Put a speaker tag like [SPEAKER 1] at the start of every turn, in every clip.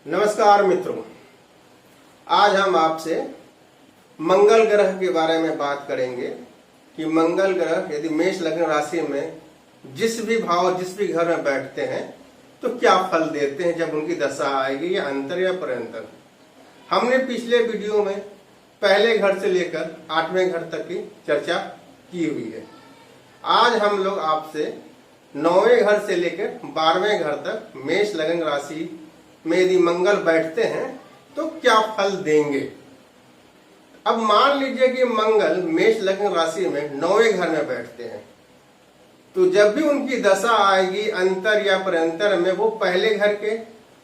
[SPEAKER 1] नमस्कार मित्रों, आज हम आपसे मंगल ग्रह के बारे में बात करेंगे कि मंगल ग्रह यदि मेष लग्न राशि में जिस भी भाव जिस भी घर में बैठते हैं तो क्या फल देते हैं जब उनकी दशा आएगी, या अंतर या परंतर। हमने पिछले वीडियो में पहले घर से लेकर 8वें घर तक की चर्चा की हुई है। आज हम लोग आपसे 9वें घर से लेकर 12वें घर तक मेष लग्न राशि में यदि मंगल बैठते हैं तो क्या फल देंगे। अब मान लीजिए कि मंगल मेष लग्न राशि में 9वें घर में बैठते हैं, तो जब भी उनकी दशा आएगी अंतर या परंतर में, वो पहले घर के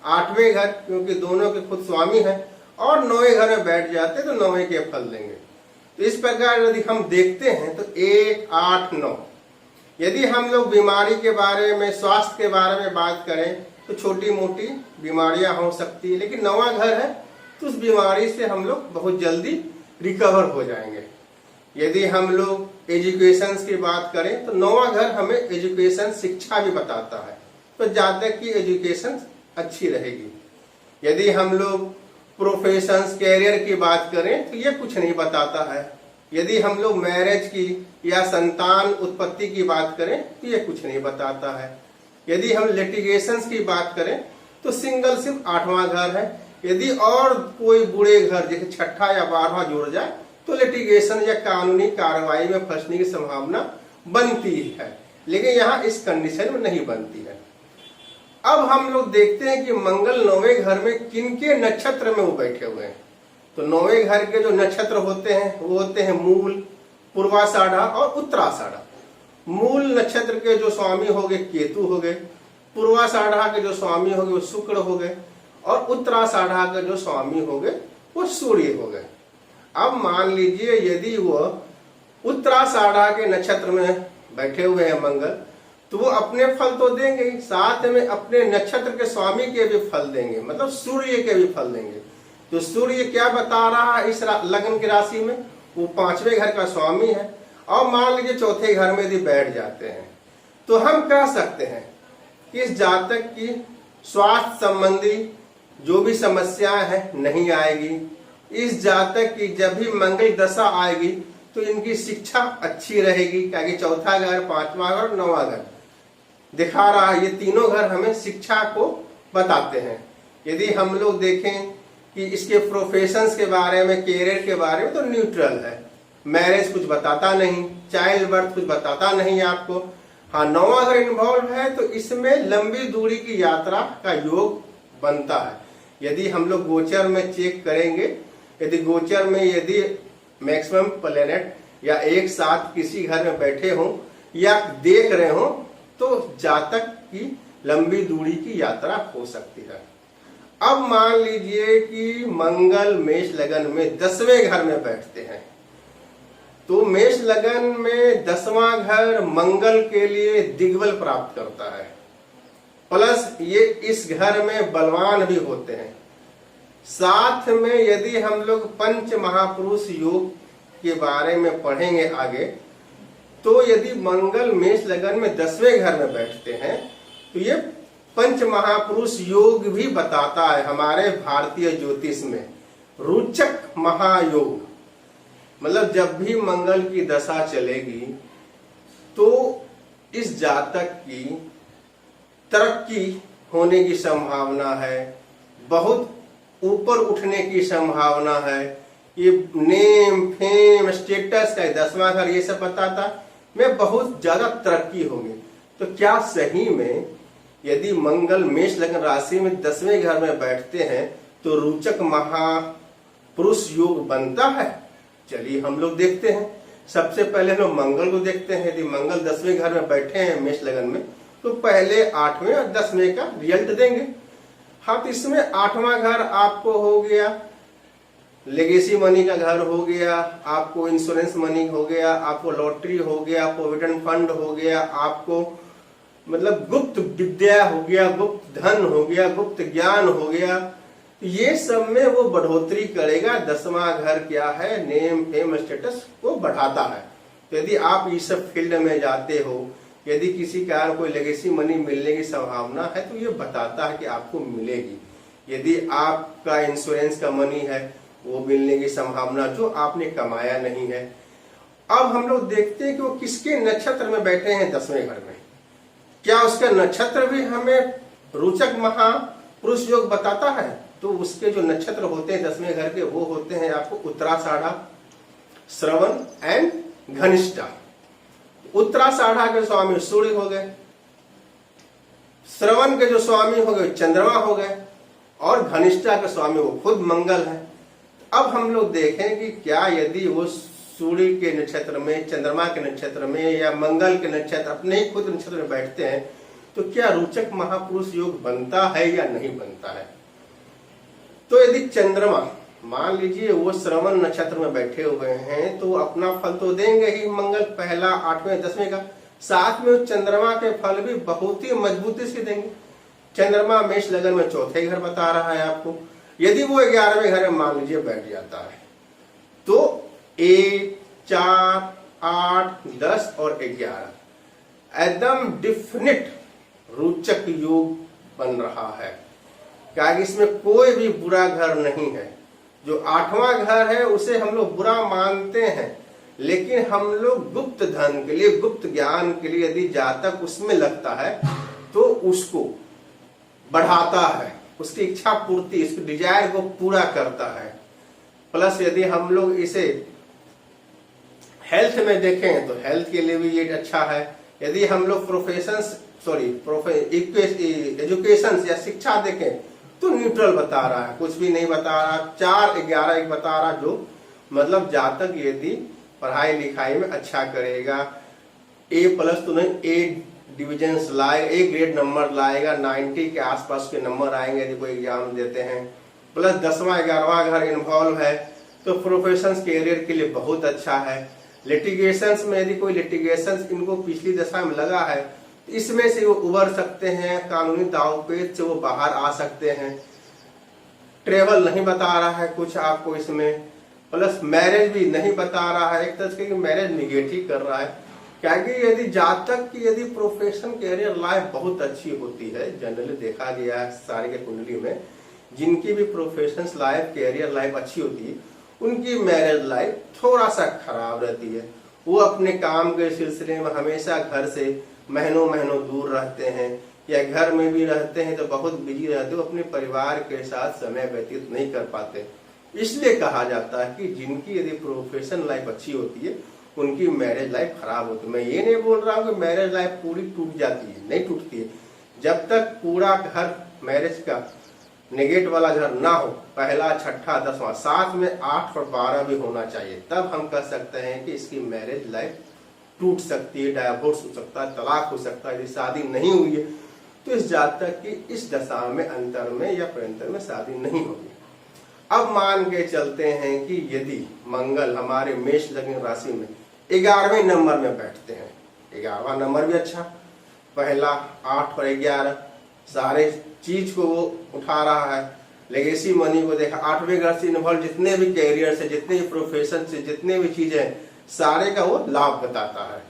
[SPEAKER 1] 8वें घर, क्योंकि दोनों के खुद स्वामी हैं, और 9वें घर में बैठ जाते तो 9वें के फल देंगे। तो इस प्रकार यदि हम देखते हैं तो 1, 8, 9, यदि हम लोग बीमारी के बारे में, स्वास्थ्य के बारे में बात करें तो छोटी मोटी बीमारियां हो सकती है, लेकिन 9वां घर है तो उस बीमारी से हम लोग बहुत जल्दी रिकवर हो जाएंगे। यदि हम लोग एजुकेशन की बात करें तो 9वां घर हमें एजुकेशन, शिक्षा भी बताता है, तो जातक की एजुकेशन अच्छी रहेगी। यदि हम लोग प्रोफेशन, कैरियर की बात करें तो ये कुछ नहीं बताता है। यदि हम लोग मैरिज की या संतान उत्पत्ति की बात करें तो ये कुछ नहीं बताता है। यदि हम लिटिगेशंस की बात करें तो सिंगल सिर्फ 8वां घर है। यदि और कोई बुरे घर जैसे 6ठा या 12वां जुड़ जाए तो लिटिगेशन या कानूनी कार्रवाई में फंसने की संभावना बनती है, लेकिन यहाँ इस कंडीशन में नहीं बनती है। अब हम लोग देखते हैं कि मंगल 9वें घर में किनके नक्षत्र में वो बैठे हुए हैं। तो 9वें घर के जो नक्षत्र होते हैं वो होते हैं मूल, पूर्वाषाढ़ा और उत्तराषाढ़ा। मूल नक्षत्र के जो स्वामी हो गए केतु हो गए, पूर्वाषाढ़ा के जो स्वामी हो गए वो शुक्र हो गए, और उत्तराषाढ़ा के जो स्वामी हो गए वो सूर्य हो गए। अब मान लीजिए यदि वो उत्तराषाढ़ा के नक्षत्र में बैठे हुए हैं मंगल, तो वो अपने फल तो देंगे ही, साथ में अपने नक्षत्र के स्वामी के भी फल देंगे, मतलब सूर्य के भी फल देंगे। तो सूर्य क्या बता रहा है इस लग्न की राशि में, वो 5वें घर का स्वामी है, और मान लीजिए 4थे घर में यदि बैठ जाते हैं तो हम कह सकते हैं कि इस जातक की स्वास्थ्य संबंधी जो भी समस्याएं हैं नहीं आएगी। इस जातक की जब भी मंगल दशा आएगी तो इनकी शिक्षा अच्छी रहेगी, क्योंकि 4था घर, 5वां घर, 9वां घर दिखा रहा है। ये तीनों घर हमें शिक्षा को बताते हैं। यदि हम लोग देखें कि इसके प्रोफेशंस के बारे में, कैरियर के बारे में, तो न्यूट्रल है। मैरिज कुछ बताता नहीं, चाइल्ड बर्थ कुछ बताता नहीं आपको। हाँ, 9वां घर इन्वॉल्व है तो इसमें लंबी दूरी की यात्रा का योग बनता है। यदि हम लोग गोचर में चेक करेंगे, यदि गोचर में यदि मैक्सिमम प्लेनेट या एक साथ किसी घर में बैठे हों या देख रहे हों तो जातक की लंबी दूरी की यात्रा हो सकती है। अब मान लीजिए कि मंगल मेष लगन में 10वें घर में बैठते हैं, तो मेष लगन में 10वां घर मंगल के लिए दिग्बल प्राप्त करता है, प्लस ये इस घर में बलवान भी होते हैं। साथ में यदि हम लोग पंच महापुरुष योग के बारे में पढ़ेंगे आगे, तो यदि मंगल मेष लगन में 10वें घर में बैठते हैं तो ये पंच महापुरुष योग भी बताता है। हमारे भारतीय ज्योतिष में रोचक महायोग, मतलब जब भी मंगल की दशा चलेगी तो इस जातक की तरक्की होने की संभावना है, बहुत ऊपर उठने की संभावना है। ये नेम, फेम, स्टेटस का 10वां घर ये सब बताता में बहुत ज्यादा तरक्की होगी। तो क्या सही में यदि मंगल मेष लग्न राशि में 10वें घर में बैठते हैं तो रोचक महापुरुष योग बनता है? चलिए हम लोग देखते हैं। सबसे पहले हम मंगल को देखते हैं। यदि मंगल 10वें घर में बैठे हैं मेष लगन में तो पहले 8वें और 10वें का रिजल्ट देंगे। हाँ, तो इसमें 8वां घर आपको हो गया लेगेसी मनी का घर हो गया, आपको इंश्योरेंस मनी हो गया, आपको लॉटरी हो गया, प्रोविडेंट फंड हो गया, आपको मतलब गुप्त विद्या हो गया, गुप्त धन हो गया, गुप्त ज्ञान हो गया। ये सब में वो बढ़ोतरी करेगा। 10वां घर क्या है, नेम, फेम, स्टेटस को बढ़ाता है। तो यदि आप इस सब फील्ड में जाते हो, यदि किसी कारण कोई लेगेसी मनी मिलने की संभावना है तो ये बताता है कि आपको मिलेगी। यदि आपका इंश्योरेंस का मनी है वो मिलने की संभावना जो आपने कमाया नहीं है। अब हम लोग देखते हैं कि वो किसके नक्षत्र में बैठे हैं 10वें घर में। क्या उसका नक्षत्र भी हमें रोचक महापुरुष योग बताता है? तो उसके जो नक्षत्र होते हैं 10वें घर के वो होते हैं आपको उत्तराषाढ़ा, श्रवण एंड घनिष्ठा। उत्तराषाढ़ा के स्वामी सूर्य हो गए, श्रवण के जो स्वामी हो गए चंद्रमा हो गए, और घनिष्ठा के स्वामी वो खुद मंगल है। अब हम लोग देखें कि क्या यदि वो सूर्य के नक्षत्र में, चंद्रमा के नक्षत्र में या मंगल के नक्षत्र अपने ही खुद नक्षत्र में बैठते हैं तो क्या रोचक महापुरुष योग बनता है या नहीं बनता है? तो यदि चंद्रमा मान लीजिए वो श्रवण नक्षत्र में बैठे हुए हैं तो अपना फल तो देंगे ही मंगल, पहला 8वें 10वें का, साथ में चंद्रमा के फल भी बहुत ही मजबूती से देंगे। चंद्रमा मेष लगन में चौथे घर बता रहा है आपको। यदि वो 11वें घर में मान लीजिए बैठ जाता है तो 1, 4, 8, 10 और 11 एकदम डिफिनिट रोचक योग बन रहा है। क्या इसमें कोई भी बुरा घर नहीं है। जो 8वां घर है उसे हम लोग बुरा मानते हैं, लेकिन हम लोग गुप्त धन के लिए, गुप्त ज्ञान के लिए यदि जातक उसमें लगता है तो उसको बढ़ाता है, उसकी इच्छा पूर्ति, इसकी डिजायर को पूरा करता है। प्लस यदि हम लोग इसे हेल्थ में देखें तो हेल्थ के लिए भी ये अच्छा है। यदि हम लोग एजुकेशन या शिक्षा देखें तो न्यूट्रल बता रहा है, कुछ भी नहीं बता रहा। 4, 11 एक बता रहा, जो मतलब जातक यदि पढ़ाई लिखाई में अच्छा करेगा, A+ तो नहीं, A डिविजन लाएगा, A ग्रेड नंबर लाएगा, 90 के आसपास के नंबर आएंगे यदि कोई एग्जाम देते हैं। प्लस 10वां 11वां घर इन्वॉल्व है तो प्रोफेशन कैरियर के लिए बहुत अच्छा है। लिटिगेशंस में यदि कोई लिटिगेशंस इनको पिछली दशा में लगा है तो इसमें से वो उबर सकते हैं, कानूनी दावपेच से वो बाहर आ सकते हैं। ट्रेवल नहीं बता रहा है कुछ आपको इसमें। प्लस मैरिज भी नहीं बता रहा है, एक तरह से मैरिज निगेटिव कर रहा है। क्योंकि यदि जातक की यदि प्रोफेशन कैरियर लाइफ बहुत अच्छी होती है, जनरली देखा गया है सारे के कुंडली में जिनकी भी प्रोफेशन लाइफ कैरियर लाइफ अच्छी होती है उनकी मैरिज लाइफ थोड़ा सा खराब रहती है। वो अपने काम के सिलसिले में हमेशा घर से महीनों महीनों दूर रहते हैं, या घर में भी रहते हैं तो बहुत बिजी रहते हैं, अपने परिवार के साथ समय व्यतीत नहीं कर पाते। इसलिए कहा जाता है कि जिनकी यदि प्रोफेशन लाइफ अच्छी होती है उनकी मैरिज लाइफ खराब होती है। मैं ये नहीं बोल रहा हूँ कि मैरिज लाइफ पूरी टूट जाती है, नहीं टूटती है। जब तक पूरा घर मैरिज का नेगेट वाला घर ना हो, पहला, छठा, 10वां, साथ में 8 और 12 भी होना चाहिए, तब हम कह सकते हैं कि इसकी मैरिज लाइफ टूट सकती है, डाइवोर्स हो सकता है, तलाक हो सकता है। यदि शादी नहीं हुई है तो इस जातक की इस दशा में, अंतर में या प्रंतर में शादी नहीं होगी। अब मान के चलते हैं कि यदि मंगल हमारे मेष लग्न राशि में 11वें नंबर में बैठते हैं, 11वां नंबर भी अच्छा, पहला 8 और 11 सारे चीज को वो उठा रहा है। लेगेसी मनी को देखा, 8वें घर से इन्वॉल्व जितने भी कैरियर से, जितने भी प्रोफेशन से, जितने भी चीजें, सारे का वो लाभ बताता है।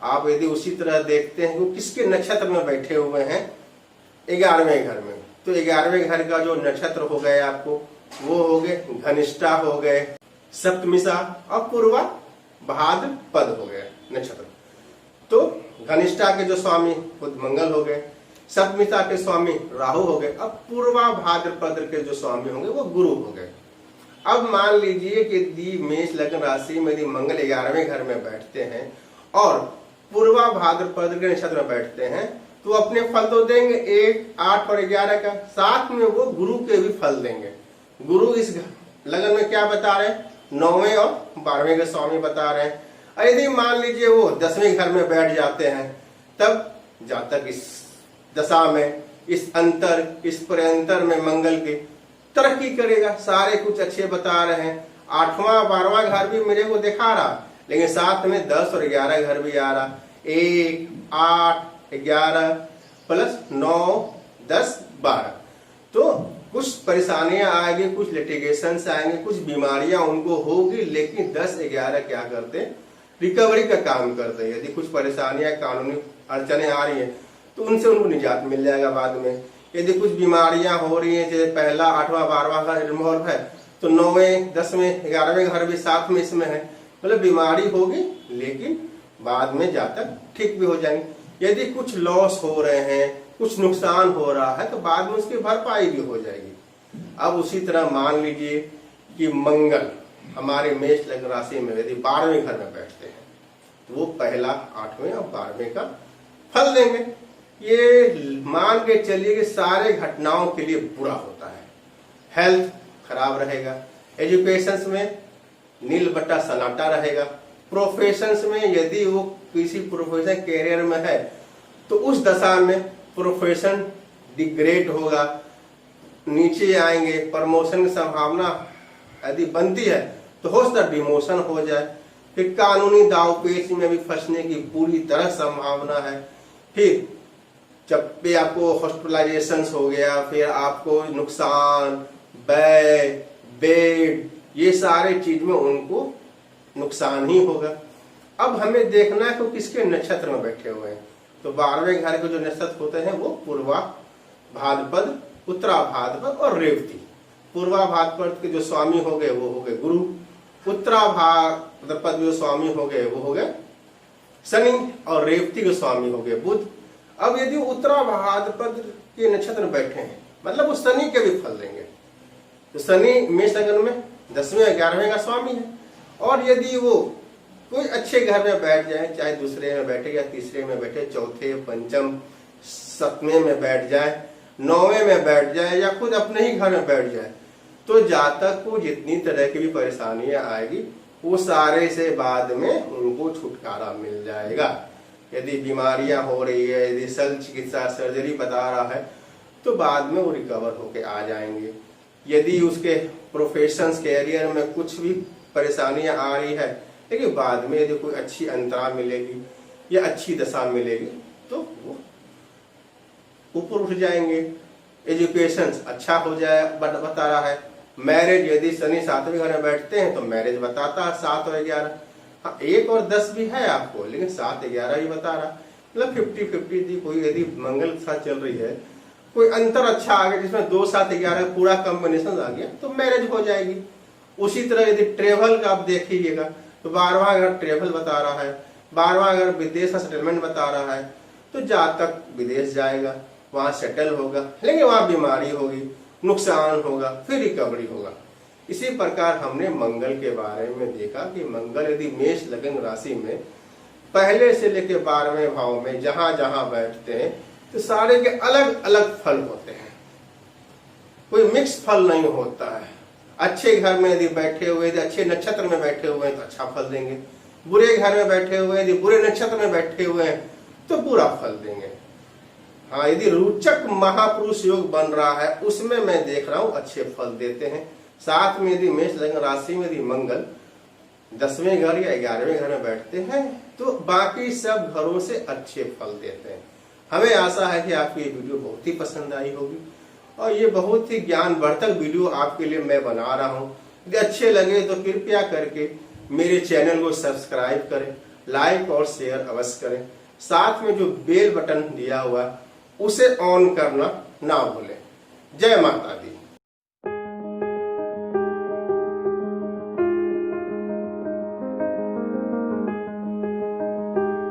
[SPEAKER 1] आप यदि उसी तरह देखते हैं कि किसके नक्षत्र में बैठे हुए हैं 11वें घर में, तो 11वें घर का जो नक्षत्र हो गए आपको वो हो गए घनिष्ठा हो गए, सप्तमिशा और पूर्वा भाद्रपद हो गए नक्षत्र। तो घनिष्ठा के जो स्वामी खुद मंगल हो गए, सप्तमिशा के स्वामी राहु हो गए, अब पूर्वा भाद्रपद के जो स्वामी होंगे वो गुरु हो गए। अब मान लीजिए कि यदि मेष लग्न राशि में यदि मंगल 11वें घर में बैठते हैं और पूर्वा भाद्रपद के नक्षत्र में बैठते हैं तो अपने फल तो देंगे 1, 8 और 11 का, साथ में वो गुरु के भी फल देंगे। गुरु इस लगन में क्या बता रहे हैं, 9वें और 12वें के स्वामी बता रहे हैं। और यदि मान लीजिए वो 10वें घर में बैठ जाते हैं तब जातक इस दशा में, इस अंतर, इस प्रंतर में मंगल की तरक्की करेगा। सारे कुछ अच्छे बता रहे हैं। 8वां 12वां घर भी मेरे को दिखा रहा, लेकिन साथ में 10 और 11 घर भी आ रहा। 1, 8, 11 प्लस 9, 10, 12। तो कुछ परेशानियां आएंगी, कुछ लिटिगेशन आएंगे, कुछ बीमारियां उनको होगी, लेकिन 10, 11 क्या करते, रिकवरी का काम करते हैं। यदि कुछ परेशानियां, कानूनी अड़चने आ रही है तो उनसे उनको निजात मिल जाएगा बाद में। यदि कुछ बीमारियां हो रही हैं, जैसे पहला 8वां 12वां का इन्वॉल्व है, तो 9वें 10वें 11वें घर भी साथ में इसमें है, मतलब बीमारी होगी लेकिन बाद में जाकर ठीक भी हो जाएंगे। यदि कुछ लॉस हो रहे हैं, कुछ नुकसान हो रहा है, तो बाद में उसकी भरपाई भी हो जाएगी। अब उसी तरह मान लीजिए कि मंगल हमारे मेष लग्न राशि में यदि 12वें घर में बैठते हैं, तो वो पहला 8वें और 12वें का फल देंगे। ये मान के चलिए कि सारे घटनाओं के लिए बुरा होता है। हेल्थ खराब रहेगा, एजुकेशन में नील बट्टा सन्नाटा रहेगा, प्रोफेशन में यदि वो किसी प्रोफेशन कैरियर में है तो उस दशा में प्रोफेशन डिग्रेड होगा, नीचे आएंगे, प्रमोशन की संभावना यदि बनती है तो हो सकता डिमोशन हो जाए। फिर कानूनी दावपेच में भी फंसने की पूरी तरह संभावना है। फिर जब भी आपको हॉस्पिटलाइजेशन हो गया, फिर आपको नुकसान, व्यय, बेड, ये सारे चीज में उनको नुकसान ही होगा। अब हमें देखना है कि किसके नक्षत्र में बैठे हुए हैं। तो 12वें घर के जो नक्षत्र होते हैं वो पूर्वा भाद्रपद, उत्तरा भाद्रपद और रेवती। पूर्वा भाद्रपद के जो स्वामी हो गए वो हो गए गुरु, उत्तरा भाद्रपद जो स्वामी हो गए वो हो गए शनि, और रेवती के स्वामी हो गए बुध। अब यदि उत्तरा भाद्रपद के नक्षत्र में बैठे हैं, मतलब वो शनि के भी फल देंगे। तो शनि मेष लग्न में 10वें 11वें का स्वामी है, और यदि वो कोई अच्छे घर में बैठ जाए, चाहे दूसरे में बैठे या तीसरे में बैठे, चौथे, पंचम, 7वें में बैठ जाए, 9वें में बैठ जाए, या खुद अपने ही घर में बैठ जाए, तो जातक को जितनी तरह की भी परेशानियां आएगी वो सारे से बाद में उनको छुटकारा मिल जाएगा। यदि बीमारियां हो रही है, यदि शल्य चिकित्सा सर्जरी बता रहा है, तो बाद में वो रिकवर होके आ जाएंगे। यदि उसके प्रोफेशन कैरियर में कुछ भी परेशानियां आ रही है, लेकिन बाद में यदि कोई अच्छी अंतराल मिलेगी या अच्छी दशा मिलेगी तो वो ऊपर उठ जाएंगे। एजुकेशन अच्छा हो जाए बता रहा है। मैरिज यदि शनि 7वें घर में बैठते हैं तो मैरिज बताता है 7 और 11। हाँ, 1 और 10 भी है आपको, लेकिन 7 11 ही बता रहा, मतलब 50-50 कोई यदि मंगल के साथ चल रही है, कोई अंतर अच्छा आ गया जिसमें 2 7 11 पूरा कॉम्बिनेशन आ गया तो मैरिज हो जाएगी। उसी तरह यदि ट्रेवल का आप देखिएगा तो 12वां घर ट्रेवल बता रहा है, 12वां घर विदेश का सेटलमेंट बता रहा है, तो जातक विदेश जाएगा, वहां सेटल होगा, लेकिन वहां बीमारी होगी, नुकसान होगा, फिर रिकवरी होगा। इसी प्रकार हमने मंगल के बारे में देखा कि मंगल यदि मेष लग्न राशि में पहले से लेकर 12वें भाव में जहां जहां बैठते हैं तो सारे के अलग अलग फल होते हैं, कोई मिक्स फल नहीं होता है। अच्छे घर में यदि बैठे हुए, यदि अच्छे नक्षत्र में बैठे हुए हैं तो अच्छा फल देंगे, बुरे घर में बैठे हुए यदि बुरे नक्षत्र में बैठे हुए हैं तो बुरा फल देंगे। हाँ, यदि रोचक महापुरुष योग बन रहा है उसमें मैं देख रहा हूं अच्छे फल देते हैं। साथ में यदि मेष लग्न राशि में यदि मंगल 10वें घर या 11वें घर में बैठते हैं तो बाकी सब घरों से अच्छे फल देते हैं। हमें आशा है कि आपको ये वीडियो बहुत ही पसंद आई होगी, और ये बहुत ही ज्ञानवर्धक वीडियो आपके लिए मैं बना रहा हूँ। यदि अच्छे लगे तो कृपया करके मेरे चैनल को सब्सक्राइब करें, लाइक और शेयर अवश्य करें। साथ में जो बेल बटन दिया हुआ है उसे ऑन करना ना भूलें। जय माता दी।